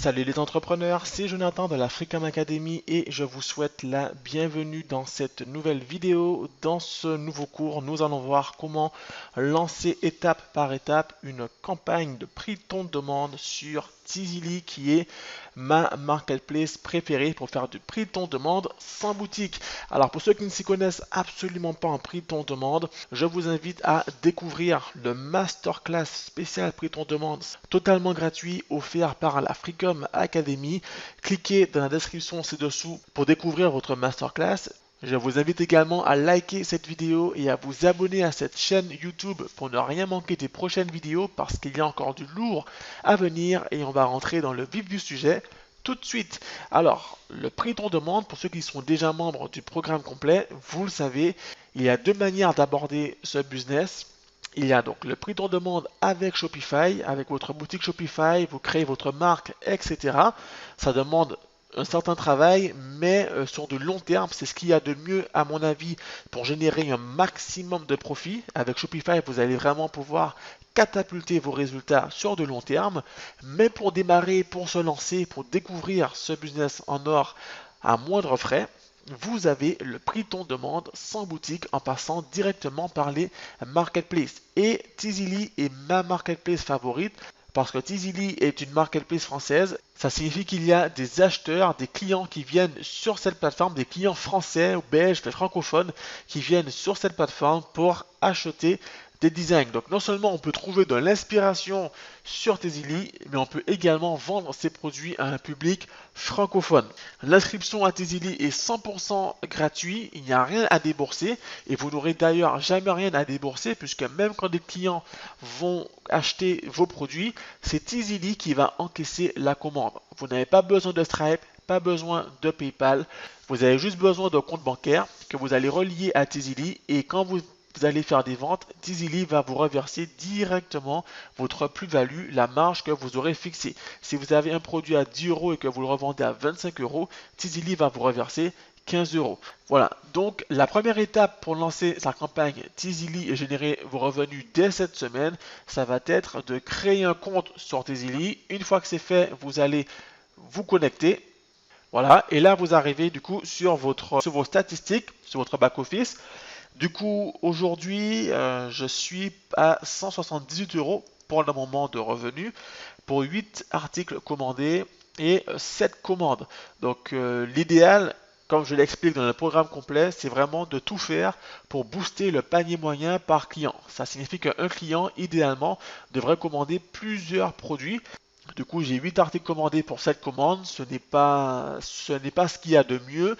Salut les entrepreneurs, c'est Jonathan de la Freecom Academy et je vous souhaite la bienvenue dans cette nouvelle vidéo. Dans ce nouveau cours, nous allons voir comment lancer étape par étape une campagne de prix de ton demande sur Tizily qui est ma marketplace préférée pour faire du prix de ton demande sans boutique. Alors pour ceux qui ne s'y connaissent absolument pas en prix de ton demande, je vous invite à découvrir le masterclass spécial prix de ton demande totalement gratuit offert par la Freecom Academy. Cliquez dans la description ci-dessous pour découvrir votre masterclass. Je vous invite également à liker cette vidéo et à vous abonner à cette chaîne YouTube pour ne rien manquer des prochaines vidéos parce qu'il y a encore du lourd à venir et on va rentrer dans le vif du sujet tout de suite. Alors, le prix ton demande, pour ceux qui sont déjà membres du programme complet, vous le savez, il y a deux manières d'aborder ce business. Il y a donc le prix ton demande avec Shopify, avec votre boutique Shopify, vous créez votre marque, etc. Ça demande un certain travail, mais sur du long terme, c'est ce qu'il y a de mieux à mon avis pour générer un maximum de profit. Avec Shopify, vous allez vraiment pouvoir catapulter vos résultats sur de long terme. Mais pour démarrer, pour se lancer, pour découvrir ce business en or à moindre frais, vous avez le prix ton demande sans boutique en passant directement par les marketplaces. Et Tizily est ma marketplace favorite parce que Tizily est une marketplace française. Ça signifie qu'il y a des acheteurs, des clients qui viennent sur cette plateforme, des clients français ou belges, francophones, qui viennent sur cette plateforme pour acheter des designs. Donc non seulement on peut trouver de l'inspiration sur Tizily, mais on peut également vendre ces produits à un public francophone. L'inscription à Tizily est 100% gratuit, il n'y a rien à débourser et vous n'aurez d'ailleurs jamais rien à débourser puisque même quand des clients vont acheter vos produits, c'est Tizily qui va encaisser la commande. Vous n'avez pas besoin de Stripe, pas besoin de PayPal, vous avez juste besoin d'un compte bancaire que vous allez relier à Tizily et quand vous allez faire des ventes, Tizily va vous reverser directement votre plus-value, la marge que vous aurez fixée. Si vous avez un produit à 10 euros et que vous le revendez à 25 euros, Tizily va vous reverser 15 euros. Voilà, donc la première étape pour lancer sa campagne Tizily et générer vos revenus dès cette semaine, ça va être de créer un compte sur Tizily. Une fois que c'est fait, vous allez vous connecter. Voilà, et là vous arrivez du coup sur vos statistiques, sur votre back-office. Du coup, aujourd'hui, je suis à 178 euros pour le moment de revenus pour 8 articles commandés et 7 commandes. Donc, l'idéal, comme je l'explique dans le programme complet, c'est vraiment de tout faire pour booster le panier moyen par client. Ça signifie qu'un client, idéalement, devrait commander plusieurs produits. Du coup, j'ai 8 articles commandés pour 7 commandes. Ce n'est pas ce qu'il y a de mieux.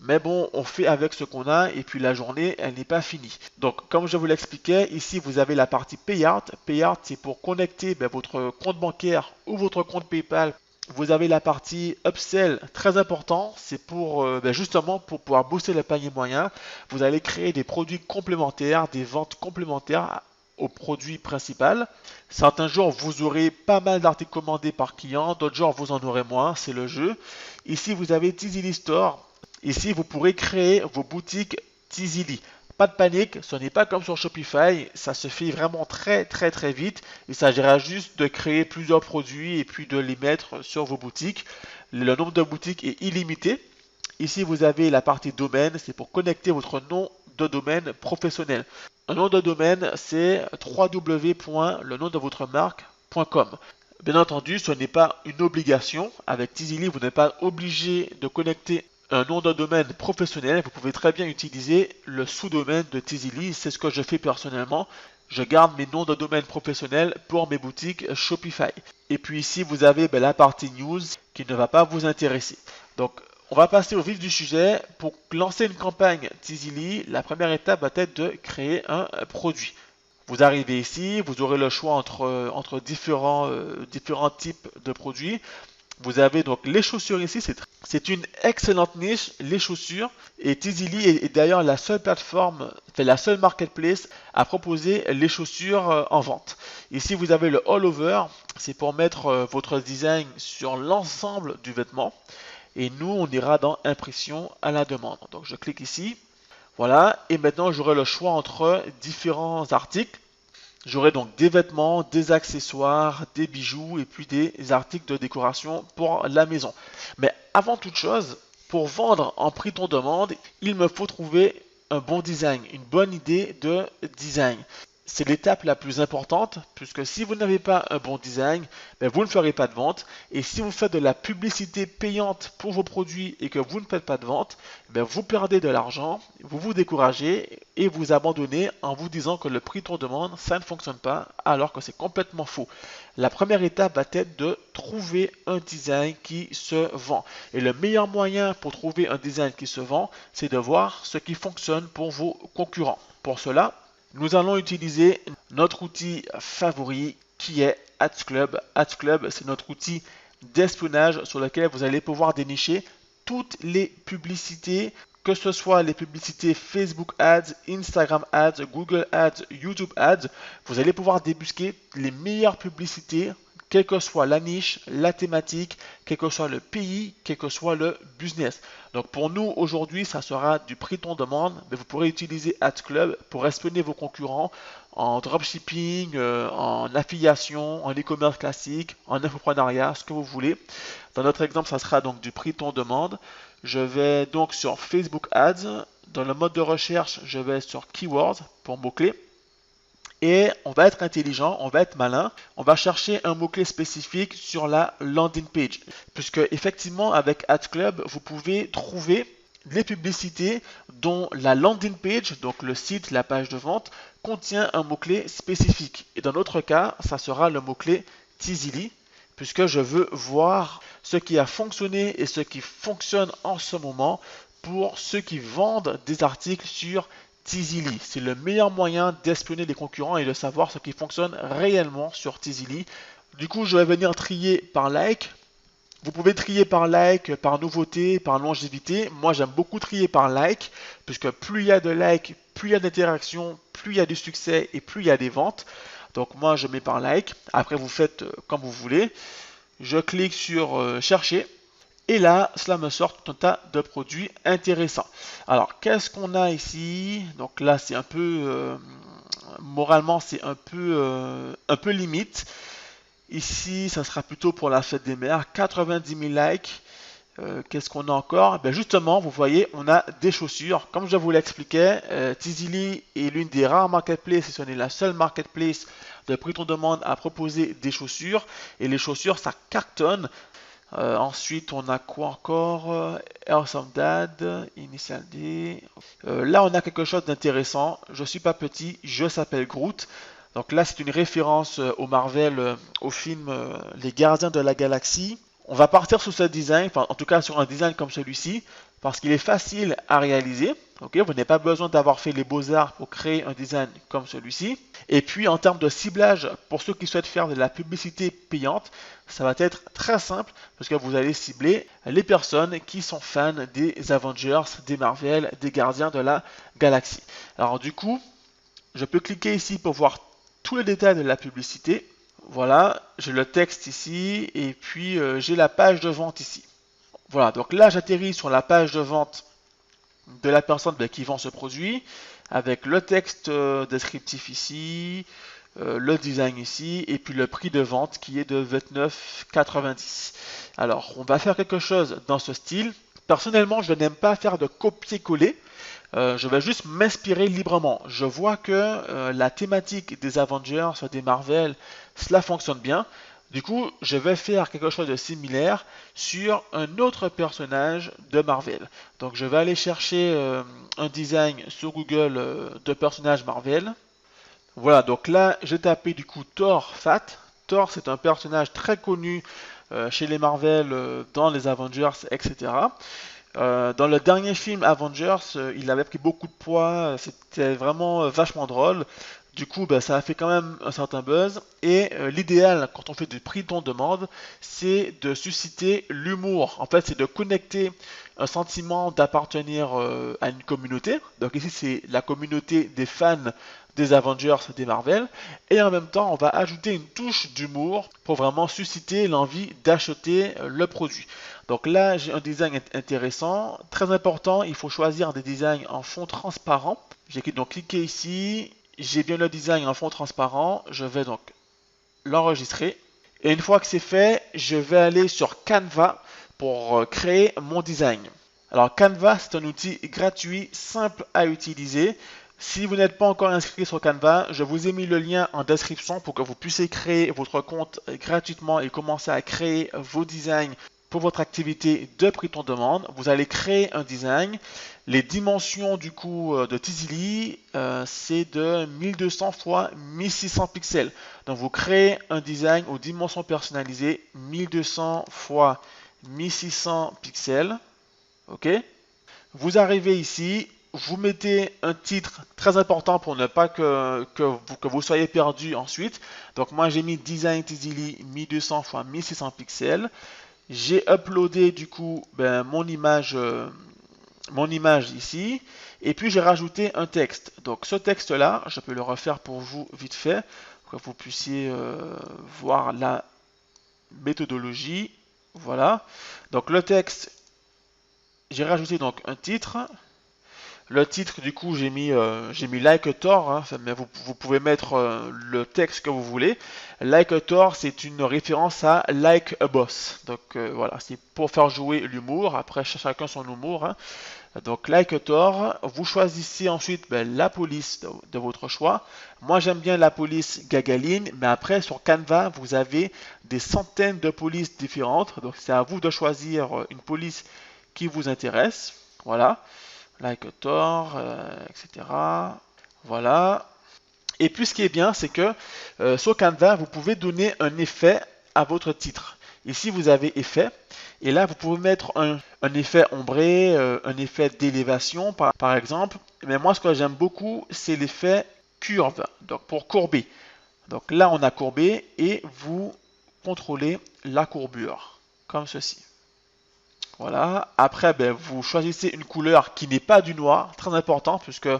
Mais bon, on fait avec ce qu'on a et puis la journée, elle n'est pas finie. Donc, comme je vous l'expliquais, ici, vous avez la partie Payout. Payout, c'est pour connecter votre compte bancaire ou votre compte PayPal. Vous avez la partie Upsell, très important. C'est pour justement pour pouvoir booster le panier moyen. Vous allez créer des produits complémentaires, des ventes complémentaires au produit principal. Certains jours, vous aurez pas mal d'articles commandés par client, d'autres jours, vous en aurez moins, c'est le jeu. Ici, vous avez Tizily Store. Ici, vous pourrez créer vos boutiques Tizily. Pas de panique, ce n'est pas comme sur Shopify, ça se fait vraiment très vite. Il s'agira juste de créer plusieurs produits et puis de les mettre sur vos boutiques. Le nombre de boutiques est illimité. Ici, vous avez la partie domaine, c'est pour connecter votre nom de domaine professionnel. Un nom de domaine, c'est www. Le nom de votre marque.com. Bien entendu, ce n'est pas une obligation. Avec Tizily, vous n'êtes pas obligé de connecter un nom de domaine professionnel. Vous pouvez très bien utiliser le sous-domaine de Tizily. C'est ce que je fais personnellement. Je garde mes noms de domaine professionnels pour mes boutiques Shopify. Et puis ici, vous avez la partie news qui ne va pas vous intéresser. Donc, on va passer au vif du sujet. Pour lancer une campagne Tizily, la première étape va être de créer un produit. Vous arrivez ici, vous aurez le choix entre différents types de produits. Vous avez donc les chaussures ici, c'est une excellente niche, les chaussures. Et Tizily est d'ailleurs la seule plateforme, la seule marketplace à proposer les chaussures en vente. Ici, vous avez le all over, c'est pour mettre votre design sur l'ensemble du vêtement. Et nous, on ira dans impression à la demande. Donc, je clique ici. Voilà. Et maintenant, j'aurai le choix entre différents articles. J'aurai donc des vêtements, des accessoires, des bijoux et puis des articles de décoration pour la maison. Mais avant toute chose, pour vendre en prix ton demande, il me faut trouver un bon design, une bonne idée de design. C'est l'étape la plus importante, puisque si vous n'avez pas un bon design, ben vous ne ferez pas de vente. Et si vous faites de la publicité payante pour vos produits et que vous ne faites pas de vente, ben vous perdez de l'argent, vous vous découragez et vous abandonnez en vous disant que le prix ton demande, ça ne fonctionne pas, alors que c'est complètement faux. La première étape va être de trouver un design qui se vend. Et le meilleur moyen pour trouver un design qui se vend, c'est de voir ce qui fonctionne pour vos concurrents. Pour cela, nous allons utiliser notre outil favori qui est Ads Club. Ads Club, c'est notre outil d'espionnage sur lequel vous allez pouvoir dénicher toutes les publicités, que ce soit les publicités Facebook Ads, Instagram Ads, Google Ads, YouTube Ads. Vous allez pouvoir débusquer les meilleures publicités, quelle que soit la niche, la thématique, quel que soit le pays, quel que soit le business. Donc pour nous aujourd'hui, ça sera du prix ton demande, mais vous pourrez utiliser Ads Club pour espionner vos concurrents en dropshipping, en affiliation, en e-commerce classique, en infoprenariat, ce que vous voulez. Dans notre exemple, ça sera donc du prix ton demande. Je vais donc sur Facebook Ads. Dans le mode de recherche, je vais sur Keywords pour mots-clés. Et on va être intelligent, on va être malin, on va chercher un mot-clé spécifique sur la landing page. Puisque effectivement, avec Ads Club, vous pouvez trouver les publicités dont la landing page, donc le site, la page de vente, contient un mot-clé spécifique. Et dans notre cas, ça sera le mot-clé Tizili, puisque je veux voir ce qui a fonctionné et ce qui fonctionne en ce moment pour ceux qui vendent des articles sur Tizili. C'est le meilleur moyen d'espionner les concurrents et de savoir ce qui fonctionne réellement sur Tizili. Du coup, je vais venir trier par like. Vous pouvez trier par like, par nouveauté, par longévité. Moi, j'aime beaucoup trier par like, puisque plus il y a de likes, plus il y a d'interactions, plus il y a du succès et plus il y a des ventes. Donc moi, je mets par like. Après, vous faites comme vous voulez. Je clique sur chercher. Et là, cela me sort tout un tas de produits intéressants. Alors, qu'est-ce qu'on a ici? Donc là, c'est un peu, moralement, c'est un peu limite. Ici, ça sera plutôt pour la fête des mères. 90 000 likes. Qu'est-ce qu'on a encore? Ben justement, vous voyez, on a des chaussures. Comme je vous l'expliquais, Tizili est l'une des rares marketplaces, si ce n'est la seule marketplace de prix ton demande à proposer des chaussures. Et les chaussures, ça cartonne. Ensuite, on a quoi encore? Awesome Dad, Initial D. Là, on a quelque chose d'intéressant. Je suis pas petit, je s'appelle Groot. Donc là, c'est une référence au Marvel, au film Les Gardiens de la Galaxie. On va partir sur ce design, enfin en tout cas sur un design comme celui-ci, parce qu'il est facile à réaliser. Okay, vous n'avez pas besoin d'avoir fait les beaux-arts pour créer un design comme celui-ci. Et puis en termes de ciblage, pour ceux qui souhaitent faire de la publicité payante, ça va être très simple, parce que vous allez cibler les personnes qui sont fans des Avengers, des Marvel, des Gardiens de la Galaxie. Alors du coup, je peux cliquer ici pour voir tous les détails de la publicité. Voilà, j'ai le texte ici et puis j'ai la page de vente ici. Voilà, donc là j'atterris sur la page de vente de la personne qui vend ce produit avec le texte descriptif ici, le design ici et puis le prix de vente qui est de 29,90. Alors on va faire quelque chose dans ce style. Personnellement, je n'aime pas faire de copier-coller. Je vais juste m'inspirer librement. Je vois que la thématique des Avengers, des Marvel, cela fonctionne bien. Du coup, je vais faire quelque chose de similaire sur un autre personnage de Marvel. Donc, je vais aller chercher un design sur Google de personnage Marvel. Voilà, donc là, j'ai tapé du coup Thor Fat. Thor, c'est un personnage très connu chez les Marvel, dans les Avengers, etc. Dans le dernier film Avengers, il avait pris beaucoup de poids, c'était vraiment vachement drôle. Du coup, ça a fait quand même un certain buzz. Et l'idéal, quand on fait du prix ton demande, c'est de susciter l'humour. En fait, c'est de connecter un sentiment d'appartenir à une communauté. Donc ici, c'est la communauté des fans des Avengers, des Marvel. Et en même temps, on va ajouter une touche d'humour pour vraiment susciter l'envie d'acheter le produit. Donc là, j'ai un design intéressant. Très important, il faut choisir des designs en fond transparent. J'ai donc cliqué ici. j'ai bien le design en fond transparent, je vais donc l'enregistrer. Et une fois que c'est fait, je vais aller sur Canva pour créer mon design. Alors Canva, c'est un outil gratuit, simple à utiliser. Si vous n'êtes pas encore inscrit sur Canva, je vous ai mis le lien en description pour que vous puissiez créer votre compte gratuitement et commencer à créer vos designs pour votre activité de prix ton demande. Vous allez créer un design. Les dimensions du coup de Tizili, c'est de 1200 x 1600 pixels. Donc vous créez un design aux dimensions personnalisées 1200 x 1600 pixels. Ok. Vous arrivez ici, vous mettez un titre très important pour ne pas que vous soyez perdu ensuite. Donc moi j'ai mis Design Tizili 1200 x 1600 pixels. J'ai uploadé du coup mon image ici. Et puis j'ai rajouté un texte. Donc ce texte là, je peux le refaire pour vous vite fait, pour que vous puissiez voir la méthodologie. Voilà. Donc le texte, j'ai rajouté donc un titre. Le titre, du coup, j'ai mis Like a Thor, hein, mais vous pouvez mettre le texte que vous voulez. Like a Thor, c'est une référence à Like a Boss. Donc voilà, c'est pour faire jouer l'humour. Après, chacun son humour. Hein. Donc Like a Thor, vous choisissez ensuite la police de votre choix. Moi, j'aime bien la police Gagaline, mais après, sur Canva, vous avez des centaines de polices différentes. Donc c'est à vous de choisir une police qui vous intéresse. Voilà. Like a Thor, etc. Voilà. Et puis ce qui est bien, c'est que sur Canva, vous pouvez donner un effet à votre titre. Ici, vous avez effet. Et là, vous pouvez mettre un effet ombré, un effet d'élévation, par exemple. Mais moi, ce que j'aime beaucoup, c'est l'effet curve. Donc pour courber. Donc là, on a courbé et vous contrôlez la courbure, comme ceci. Voilà. Après, vous choisissez une couleur qui n'est pas du noir, très important, puisque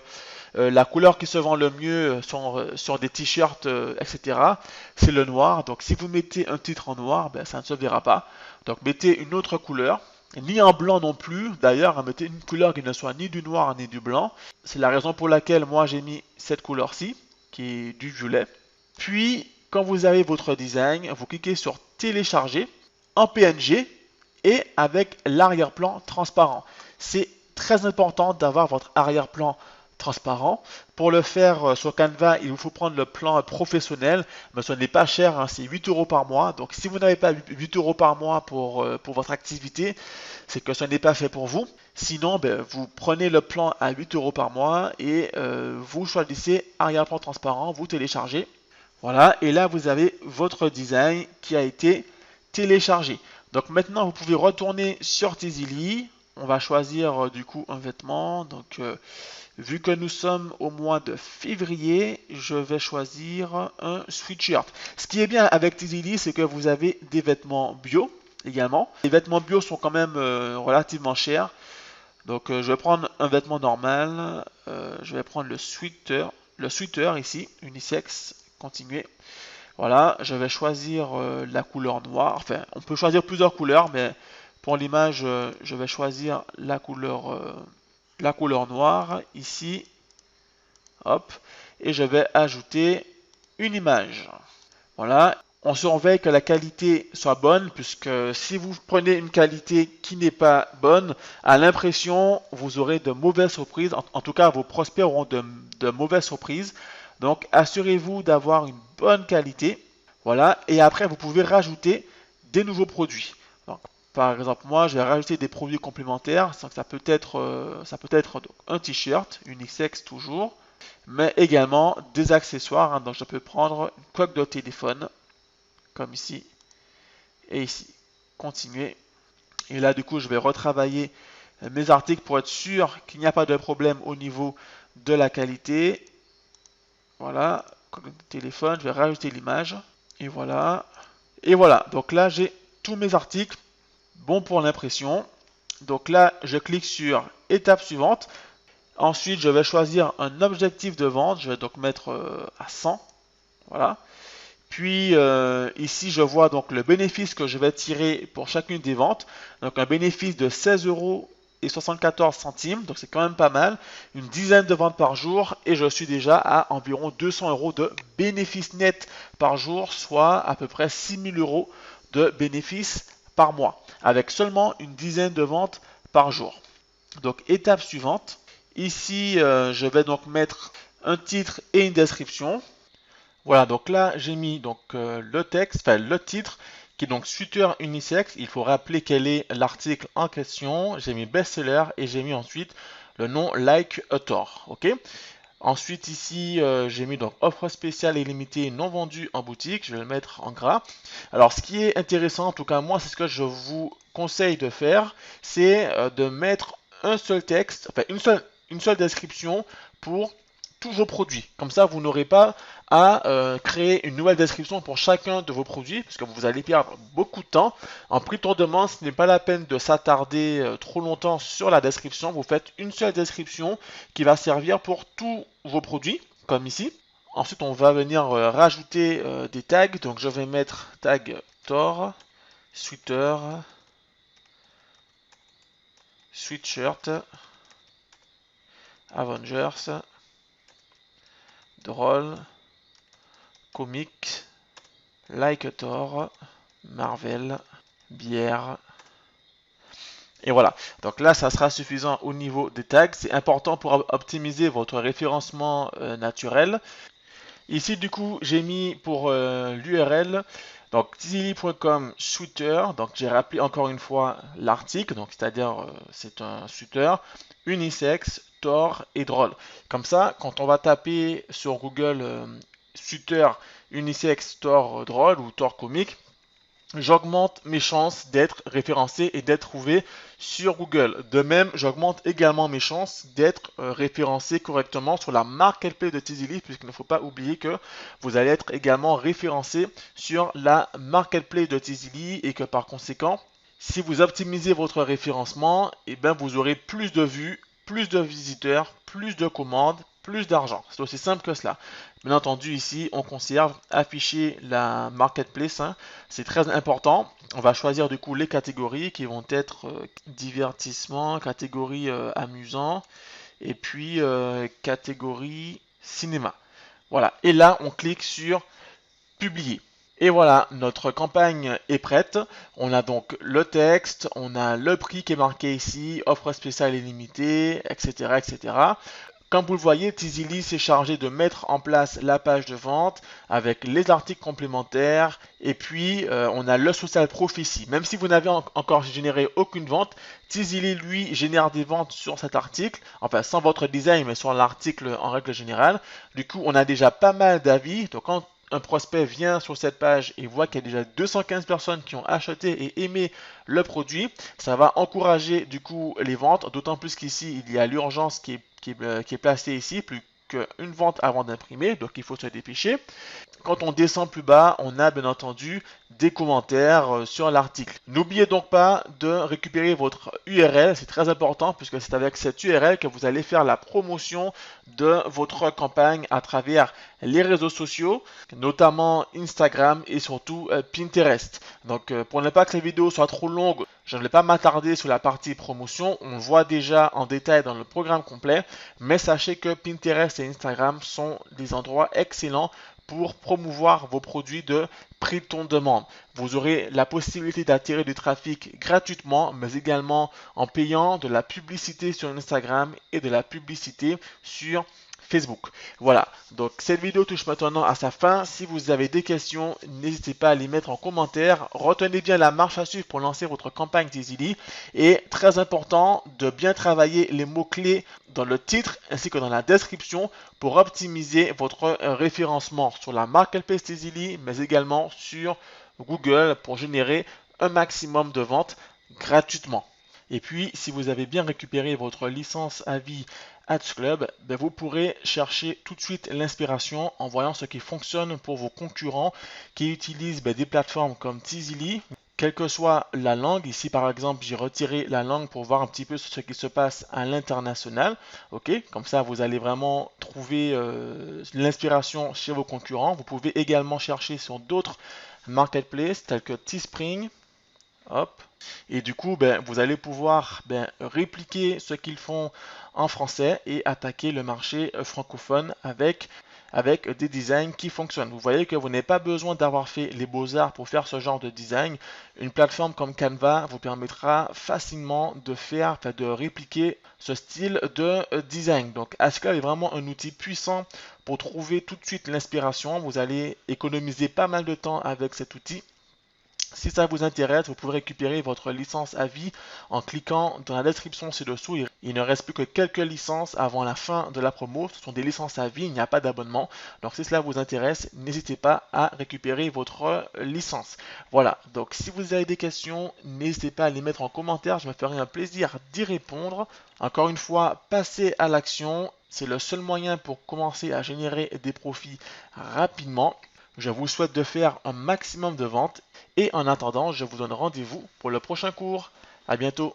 la couleur qui se vend le mieux sur des t-shirts, etc., c'est le noir. Donc si vous mettez un titre en noir, ça ne se verra pas. Donc mettez une autre couleur, ni en blanc non plus. D'ailleurs, mettez une couleur qui ne soit ni du noir ni du blanc. C'est la raison pour laquelle moi j'ai mis cette couleur-ci, qui est du violet. Puis, quand vous avez votre design, vous cliquez sur télécharger en PNG et avec l'arrière-plan transparent. C'est très important d'avoir votre arrière-plan transparent. Pour le faire sur Canva, il vous faut prendre le plan professionnel, mais ce n'est pas cher, hein, c'est 8 euros par mois. Donc si vous n'avez pas 8 euros par mois pour votre activité, c'est que ce n'est pas fait pour vous. Sinon, vous prenez le plan à 8 euros par mois et vous choisissez arrière-plan transparent, vous téléchargez. Voilà, et là vous avez votre design qui a été téléchargé. Donc maintenant, vous pouvez retourner sur Tizili. On va choisir du coup un vêtement. Donc, vu que nous sommes au mois de février, je vais choisir un sweatshirt. Ce qui est bien avec Tizili, c'est que vous avez des vêtements bio également. Les vêtements bio sont quand même relativement chers. Donc, je vais prendre un vêtement normal. Je vais prendre le sweater ici, unisex. Continuer. Voilà, je vais choisir la couleur noire. Enfin, on peut choisir plusieurs couleurs, mais pour l'image, je vais choisir la couleur noire ici. Hop, et je vais ajouter une image. Voilà, on surveille que la qualité soit bonne, puisque si vous prenez une qualité qui n'est pas bonne, à l'impression, vous aurez de mauvaises surprises. En tout cas, vos prospects auront de mauvaises surprises. Donc, assurez-vous d'avoir une bonne qualité. Voilà. Et après, vous pouvez rajouter des nouveaux produits. Donc, par exemple, moi, je vais rajouter des produits complémentaires. Ça peut être donc, un t-shirt, unisex toujours, mais également des accessoires. Hein. Donc, je peux prendre une coque de téléphone, comme ici, et ici. Continuer. Et là, du coup, je vais retravailler mes articles pour être sûr qu'il n'y a pas de problème au niveau de la qualité. Voilà, téléphone, je vais rajouter l'image. Et voilà. Et voilà, donc là j'ai tous mes articles bons pour l'impression. Donc là, je clique sur étape suivante. Ensuite, je vais choisir un objectif de vente. Je vais donc mettre à 100. Voilà. Puis ici, je vois donc le bénéfice que je vais tirer pour chacune des ventes. Donc un bénéfice de 16,50 € et 74 centimes, donc c'est quand même pas mal, une dizaine de ventes par jour et je suis déjà à environ 200 euros de bénéfices nets par jour, soit à peu près 6000 euros de bénéfices par mois, avec seulement une dizaine de ventes par jour. Donc étape suivante, ici je vais donc mettre un titre et une description. Voilà, donc là j'ai mis donc le texte, enfin le titre qui est donc Shooter Unisex. Il faut rappeler quel est l'article en question. J'ai mis best-seller et j'ai mis ensuite le nom Like a Thor. Ok. Ensuite ici j'ai mis donc offre spéciale et limitée non vendue en boutique. Je vais le mettre en gras. Alors ce qui est intéressant, en tout cas moi c'est ce que je vous conseille de faire, c'est de mettre un seul texte, enfin une seule description pour tous vos produits. Comme ça, vous n'aurez pas à créer une nouvelle description pour chacun de vos produits, parce que vous allez perdre beaucoup de temps. En prix tour de demande, ce n'est pas la peine de s'attarder trop longtemps sur la description. Vous faites une seule description qui va servir pour tous vos produits, comme ici. Ensuite, on va venir rajouter des tags. Donc, je vais mettre tag Thor, sweater, sweatshirt, Avengers, drôle, comique, Like a Thor, Marvel, bière. Et voilà. Donc là, ça sera suffisant au niveau des tags. C'est important pour optimiser votre référencement naturel. Ici, du coup, j'ai mis pour l'URL donc tizili.com shooter. Donc j'ai rappelé encore une fois l'article. Donc c'est-à-dire c'est un shooter unisex, Thor et drôle. Comme ça, quand on va taper sur Google shooter unisex, Thor drôle ou Thor comique, j'augmente mes chances d'être référencé et d'être trouvé sur Google. De même, j'augmente également mes chances d'être référencé correctement sur la marketplace de Tizili, puisqu'il ne faut pas oublier que vous allez être également référencé sur la marketplace de Tizili et que par conséquent, si vous optimisez votre référencement, eh bien vous aurez plus de vues, plus de visiteurs, plus de commandes, plus d'argent. C'est aussi simple que cela. Bien entendu, ici, on conserve afficher la marketplace. Hein. C'est très important. On va choisir du coup les catégories qui vont être divertissement, catégorie amusant et puis catégorie cinéma. Voilà. Et là, on clique sur publier. Et voilà, notre campagne est prête. On a donc le texte, on a le prix qui est marqué ici, offre spéciale et limitée, etc., etc. Comme vous le voyez, Tizili s'est chargé de mettre en place la page de vente avec les articles complémentaires et puis on a le social proof ici. Même si vous n'avez encore généré aucune vente, Tizili lui génère des ventes sur cet article, enfin sans votre design mais sur l'article en règle générale. Du coup, on a déjà pas mal d'avis. Donc quand un prospect vient sur cette page et voit qu'il y a déjà 215 personnes qui ont acheté et aimé le produit, ça va encourager du coup les ventes, d'autant plus qu'ici il y a l'urgence qui est placée ici, plus qu'une vente avant d'imprimer, donc il faut se dépêcher. Quand on descend plus bas, on a bien entendu des commentaires sur l'article. N'oubliez donc pas de récupérer votre URL, c'est très important puisque c'est avec cette URL que vous allez faire la promotion de votre campagne à travers les réseaux sociaux, notamment Instagram et surtout Pinterest. Donc pour ne pas que les vidéos soient trop longues, je ne vais pas m'attarder sur la partie promotion, on voit déjà en détail dans le programme complet, mais sachez que Pinterest et Instagram sont des endroits excellents pour promouvoir vos produits de prix ton demande. Vous aurez la possibilité d'attirer du trafic gratuitement, mais également en payant de la publicité sur Instagram et de la publicité sur Facebook. Voilà, donc cette vidéo touche maintenant à sa fin. Si vous avez des questions, n'hésitez pas à les mettre en commentaire. Retenez bien la marche à suivre pour lancer votre campagne Tizili. Et très important de bien travailler les mots-clés dans le titre ainsi que dans la description pour optimiser votre référencement sur la marketplace Tizili, mais également sur Google pour générer un maximum de ventes gratuitement. Et puis, si vous avez bien récupéré votre licence à vie Ads Club, ben vous pourrez chercher tout de suite l'inspiration en voyant ce qui fonctionne pour vos concurrents qui utilisent des plateformes comme Tizili. Quelle que soit la langue, ici par exemple j'ai retiré la langue pour voir un petit peu ce qui se passe à l'international. Ok, comme ça vous allez vraiment trouver l'inspiration chez vos concurrents. Vous pouvez également chercher sur d'autres marketplaces tels que Teespring. Hop, Et du coup, vous allez pouvoir répliquer ce qu'ils font en français et attaquer le marché francophone avec des designs qui fonctionnent. Vous voyez que vous n'avez pas besoin d'avoir fait les beaux-arts pour faire ce genre de design. Une plateforme comme Canva vous permettra facilement de répliquer ce style de design. Donc Haskell est vraiment un outil puissant pour trouver tout de suite l'inspiration. Vous allez économiser pas mal de temps avec cet outil. Si ça vous intéresse, vous pouvez récupérer votre licence à vie en cliquant dans la description ci-dessous. Il ne reste plus que quelques licences avant la fin de la promo. Ce sont des licences à vie, il n'y a pas d'abonnement. Donc si cela vous intéresse, n'hésitez pas à récupérer votre licence. Voilà, donc si vous avez des questions, n'hésitez pas à les mettre en commentaire. Je me ferai un plaisir d'y répondre. Encore une fois, passez à l'action. C'est le seul moyen pour commencer à générer des profits rapidement. Je vous souhaite de faire un maximum de ventes et en attendant, je vous donne rendez-vous pour le prochain cours. À bientôt.